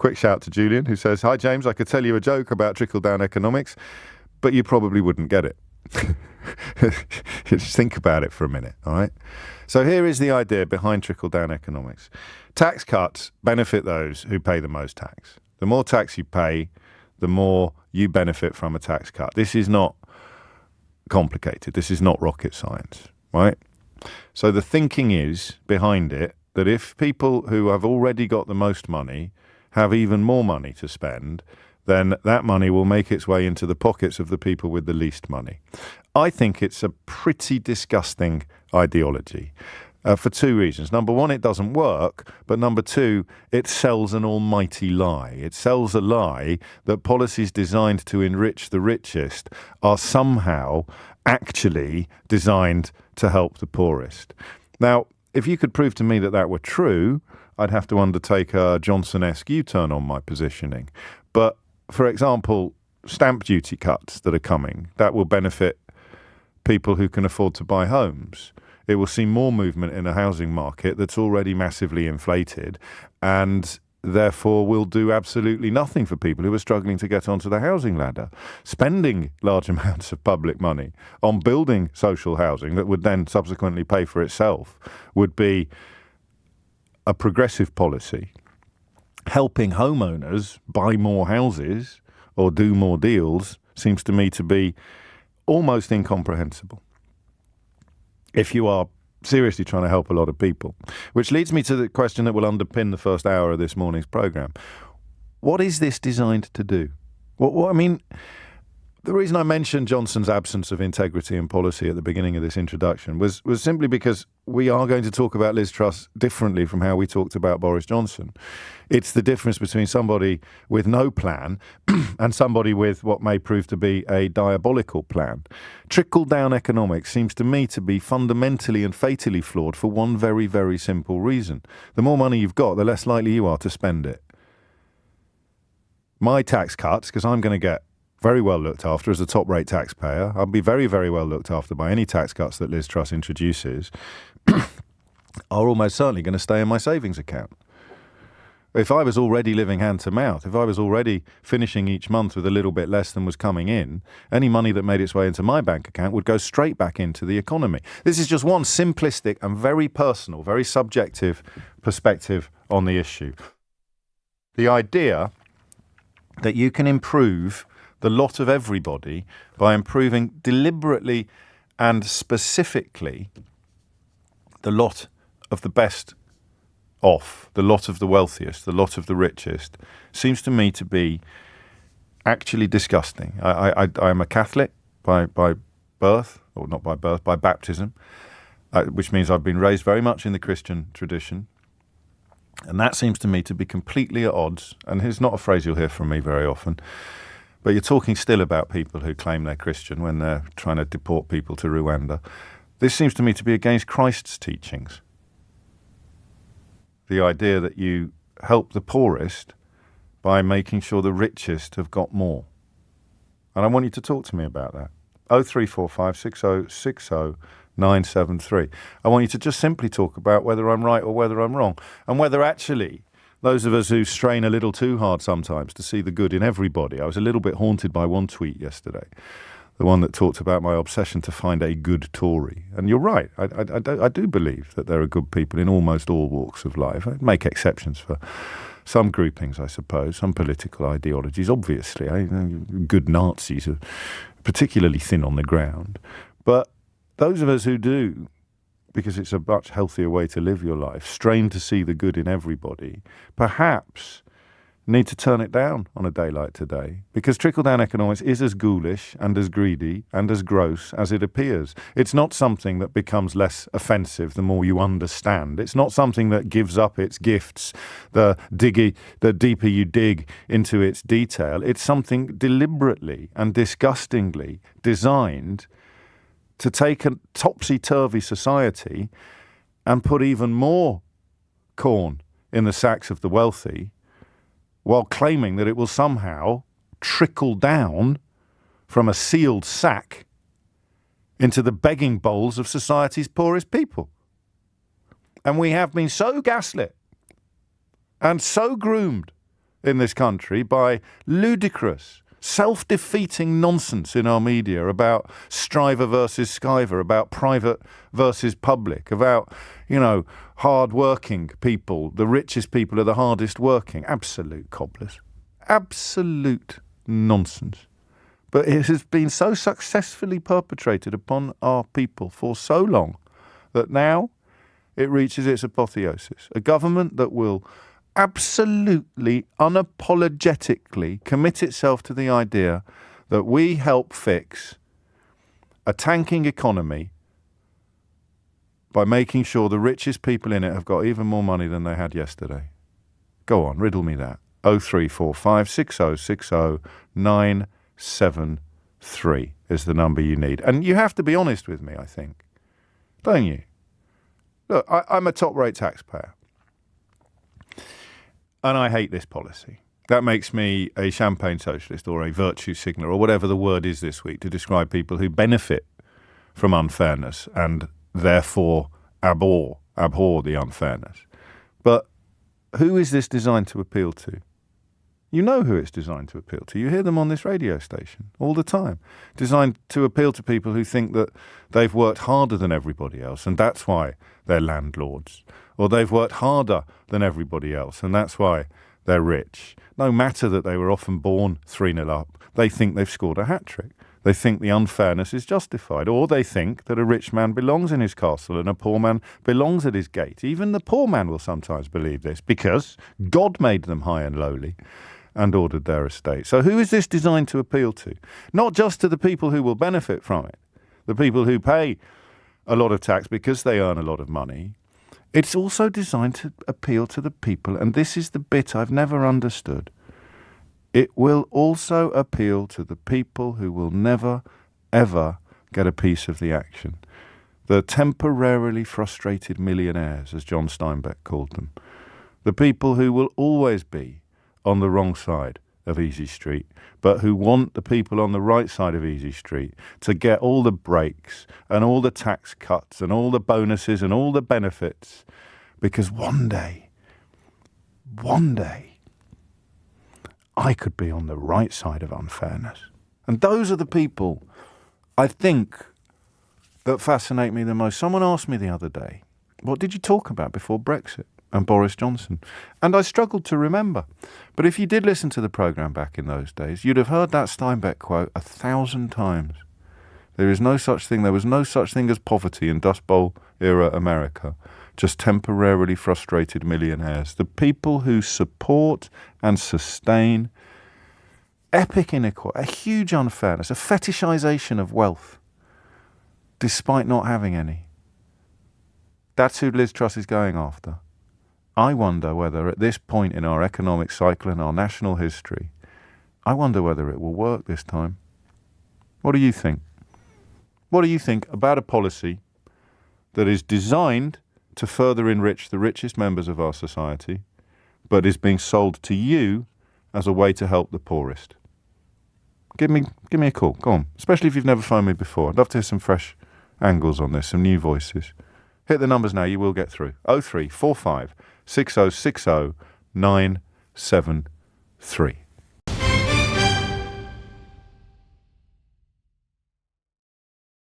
quick shout to Julian, who says, "Hi, James, I could tell you a joke about trickle-down economics, but you probably wouldn't get it." Just think about it for a minute, all right? So here is the idea behind trickle-down economics. Tax cuts benefit those who pay the most tax. The more tax you pay, the more you benefit from a tax cut. This is not complicated. This is not rocket science, right? So the thinking is behind it that if people who have already got the most money have even more money to spend, then that money will make its way into the pockets of the people with the least money. I think it's a pretty disgusting ideology for two reasons. Number one, it doesn't work. But number two, it sells an almighty lie. It sells a lie that policies designed to enrich the richest are somehow actually designed to help the poorest. Now, if you could prove to me that that were true, I'd have to undertake a Johnson-esque U-turn on my positioning. But, for example, stamp duty cuts that are coming, that will benefit people who can afford to buy homes. It will see more movement in a housing market that's already massively inflated and therefore will do absolutely nothing for people who are struggling to get onto the housing ladder. Spending large amounts of public money on building social housing that would then subsequently pay for itself would be a progressive policy. Helping homeowners buy more houses or do more deals seems to me to be almost incomprehensible if you are seriously trying to help a lot of people. Which leads me to the question that will underpin the first hour of this morning's programme. What is this designed to do? I mean, the reason I mentioned Johnson's absence of integrity and policy at the beginning of this introduction was simply because we are going to talk about Liz Truss differently from how we talked about Boris Johnson. It's the difference between somebody with no plan and somebody with what may prove to be a diabolical plan. Trickle-down economics seems to me to be fundamentally and fatally flawed for one very, very simple reason. The more money you've got, the less likely you are to spend it. My tax cuts, because I'm going to get very well looked after as a top-rate taxpayer. I'll be very, very well looked after by any tax cuts that Liz Truss introduces, are almost certainly going to stay in my savings account. If I was already living hand to mouth, if I was already finishing each month with a little bit less than was coming in, any money that made its way into my bank account would go straight back into the economy. This is just one simplistic and very personal, very subjective perspective on the issue. The idea that you can improve the lot of everybody by improving deliberately and specifically the lot of the best off, the lot of the wealthiest, the lot of the richest, seems to me to be actually disgusting. I'm a Catholic by birth, or not by birth, by baptism, which means I've been raised very much in the Christian tradition. And that seems to me to be completely at odds, and it's not a phrase you'll hear from me very often, but you're talking still about people who claim they're Christian when they're trying to deport people to Rwanda. This seems to me to be against Christ's teachings. The idea that you help the poorest by making sure the richest have got more. And I want you to talk to me about that. 0345 6060 973. I want you to just simply talk about whether I'm right or whether I'm wrong, and whether actually those of us who strain a little too hard sometimes to see the good in everybody. I was a little bit haunted by one tweet yesterday, the one that talked about my obsession to find a good Tory. And you're right, I do believe that there are good people in almost all walks of life. I'd make exceptions for some groupings, I suppose, some political ideologies. Obviously, good Nazis are particularly thin on the ground. But those of us who do, because it's a much healthier way to live your life, strain to see the good in everybody, perhaps need to turn it down on a day like today, because trickle-down economics is as ghoulish and as greedy and as gross as it appears. It's not something that becomes less offensive the more you understand. It's not something that gives up its gifts the deeper you dig into its detail. It's something deliberately and disgustingly designed to take a topsy-turvy society and put even more corn in the sacks of the wealthy, while claiming that it will somehow trickle down from a sealed sack into the begging bowls of society's poorest people. And we have been so gaslit and so groomed in this country by ludicrous, self-defeating nonsense in our media about striver versus skiver, about private versus public, about, hard-working people. The richest people are the hardest working. Absolute cobblers. Absolute nonsense. But it has been so successfully perpetrated upon our people for so long that now it reaches its apotheosis. A government that will absolutely, unapologetically commit itself to the idea that we help fix a tanking economy by making sure the richest people in it have got even more money than they had yesterday. Go on, riddle me that. 0345 6060 973 is the number you need. And you have to be honest with me, I think. Don't you? Look, I'm a top-rate taxpayer. And I hate this policy. That makes me a champagne socialist or a virtue signaler or whatever the word is this week to describe people who benefit from unfairness and therefore abhor the unfairness. But who is this designed to appeal to? You know who it's designed to appeal to. You hear them on this radio station all the time. Designed to appeal to people who think that they've worked harder than everybody else and that's why they're landlords. Or they've worked harder than everybody else and that's why they're rich. No matter that they were often born 3-0 up, they think they've scored a hat-trick. They think the unfairness is justified. Or they think that a rich man belongs in his castle and a poor man belongs at his gate. Even the poor man will sometimes believe this because God made them high and lowly and ordered their estate. So who is this designed to appeal to? Not just to the people who will benefit from it, the people who pay a lot of tax because they earn a lot of money. It's also designed to appeal to the people, and this is the bit I've never understood. It will also appeal to the people who will never, ever get a piece of the action. The temporarily frustrated millionaires, as John Steinbeck called them. The people who will always be on the wrong side of Easy Street, but who want the people on the right side of Easy Street to get all the breaks and all the tax cuts and all the bonuses and all the benefits, because one day, I could be on the right side of unfairness. And those are the people, I think, that fascinate me the most. Someone asked me the other day, what did you talk about before Brexit and Boris Johnson? And I struggled to remember. But if you did listen to the programme back in those days, you'd have heard that Steinbeck quote 1,000 times. There was no such thing as poverty in Dust Bowl era America. Just temporarily frustrated millionaires. The people who support and sustain epic inequality, a huge unfairness, a fetishization of wealth, despite not having any. That's who Liz Truss is going after. I wonder whether at this point in our economic cycle and our national history, I wonder whether it will work this time. What do you think? What do you think about a policy that is designed to further enrich the richest members of our society, but is being sold to you as a way to help the poorest? Give me a call. Go on. Especially if you've never phoned me before. I'd love to hear some fresh angles on this, some new voices. Hit the numbers now. You will get through. 0345 6060 973.